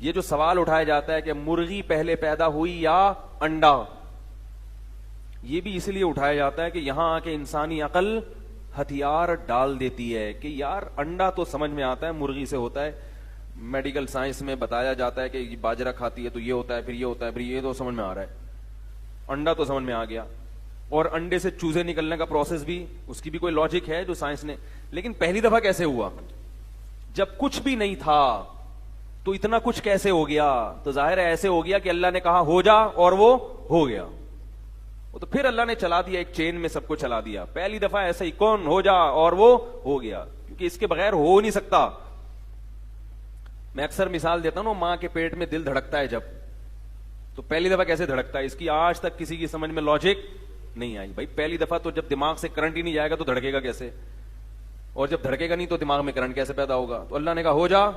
ये जो सवाल उठाया जाता है कि मुर्गी पहले पैदा हुई या अंडा, ये भी इसलिए उठाया जाता है कि यहां आके इंसानी अकल हथियार डाल देती है कि यार अंडा तो समझ में आता है मुर्गी से होता है, मेडिकल साइंस में बताया जाता है कि बाजरा खाती है तो ये होता है, फिर ये होता है, फिर ये तो समझ में आ रहा है, अंडा तो समझ में आ गया। और अंडे से चूजे निकलने का प्रोसेस भी, उसकी भी कोई लॉजिक है जो साइंस ने, लेकिन पहली दफा कैसे हुआ? जब कुछ भी नहीं था तो इतना कुछ कैसे हो गया? तो जाहिर है ऐसे हो गया कि अल्लाह ने कहा हो जा और वो हो गया। वो तो फिर अल्लाह ने चला दिया, एक चेन में सबको चला दिया। पहली दफा ऐसे ही कौन हो जा और वो हो गया, क्योंकि इसके बगैर हो नहीं सकता। मैं अक्सर मिसाल देता हूं, मां के पेट में दिल धड़कता है जब, तो पहली दफा कैसे धड़कता है इसकी आज तक किसी की समझ में लॉजिक नहीं आई। भाई पहली दफा तो जब दिमाग से करंट ही नहीं जाएगा तो धड़केगा कैसे, और जब धड़केगा नहीं तो दिमाग में करंट कैसे पैदा होगा? तो अल्लाह ने कहा हो जा